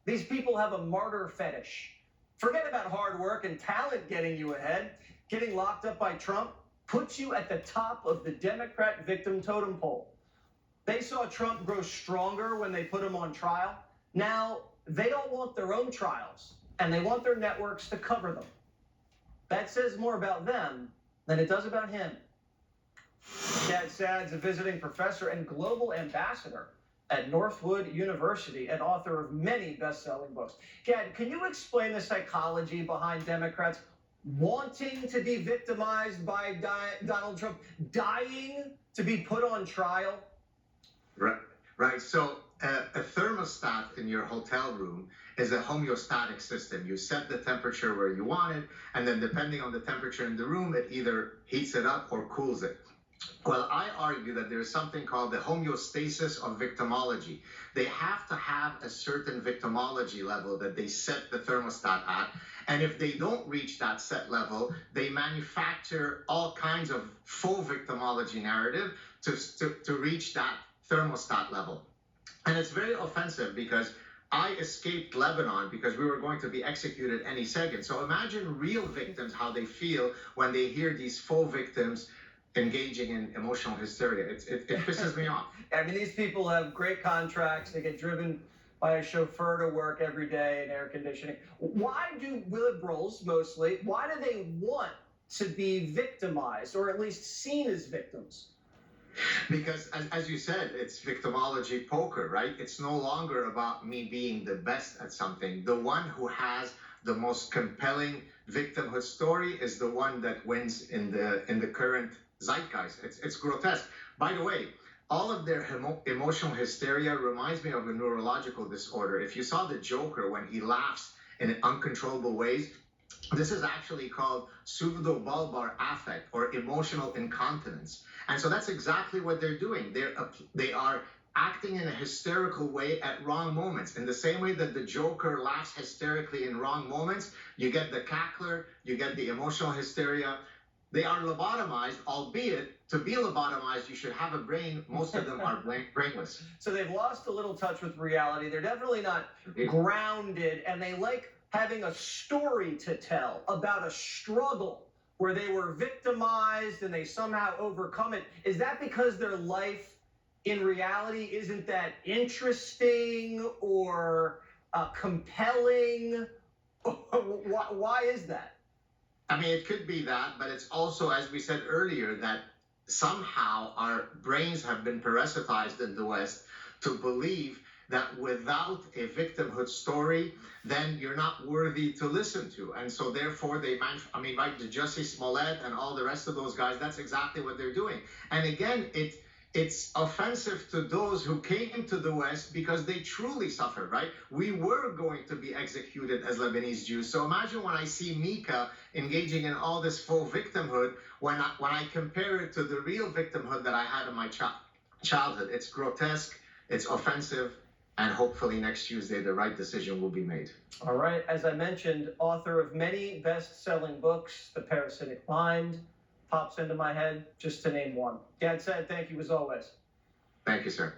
These people have a martyr fetish. Forget about hard work and talent getting you ahead. Getting locked up by Trump puts you at the top of the Democrat victim totem pole. They saw Trump grow stronger when they put him on trial. Now, they don't want their own trials, and they want their networks to cover them. That says more about them than it does about him. Gad Saad's a visiting professor and global ambassador at Northwood University and author of many best-selling books. Gad, can you explain the psychology behind Democrats wanting to be victimized by Donald Trump, dying to be put on trial? Right. So a thermostat in your hotel room is a homeostatic system. You set the temperature where you want it, and then depending on the temperature in the room, it either heats it up or cools it. Well, I argue that there's something called the homeostasis of victimology. They have to have a certain victimology level that they set the thermostat at. And if they don't reach that set level, they manufacture all kinds of faux victimology narrative to reach that thermostat level. And it's very offensive because I escaped Lebanon because we were going to be executed any second. So imagine real victims, how they feel when they hear these faux victims engaging in emotional hysteria. It pisses me off. I mean, these people have great contracts. They get driven by a chauffeur to work every day in air conditioning. Why do liberals mostly, why do they want to be victimized or at least seen as victims? Because, as you said, it's victimology poker, right? It's no longer about me being the best at something. The one who has the most compelling victimhood story is the one that wins in the current zeitgeist. It's grotesque. By the way, all of their emotional hysteria reminds me of a neurological disorder. If you saw the Joker when he laughs in uncontrollable ways, this is actually called pseudobulbar affect or emotional incontinence. And so that's exactly what they're doing. They are acting in a hysterical way at wrong moments. In the same way that the Joker laughs hysterically in wrong moments, you get the cackler, you get the emotional hysteria. They are lobotomized, albeit to be lobotomized, you should have a brain. Most of them are brainless. So they've lost a little touch with reality. They're definitely not grounded, and they like having a story to tell about a struggle where they were victimized and they somehow overcome it. Is that because their life in reality isn't that interesting or compelling? Why is that? I mean, it could be that, but it's also, as we said earlier, that somehow our brains have been parasitized in the West to believe that without a victimhood story, then you're not worthy to listen to. And so therefore like the Jussie Smollett and all the rest of those guys, that's exactly what they're doing. And again, it's offensive to those who came to the West because they truly suffered, right? We were going to be executed as Lebanese Jews. So imagine when I see Mika engaging in all this faux victimhood, when I compare it to the real victimhood that I had in my childhood, it's grotesque, it's offensive, and hopefully next Tuesday the right decision will be made. All right. As I mentioned, author of many best-selling books, The Parasitic Mind pops into my head, just to name one. Gad Saad, thank you as always. Thank you, sir.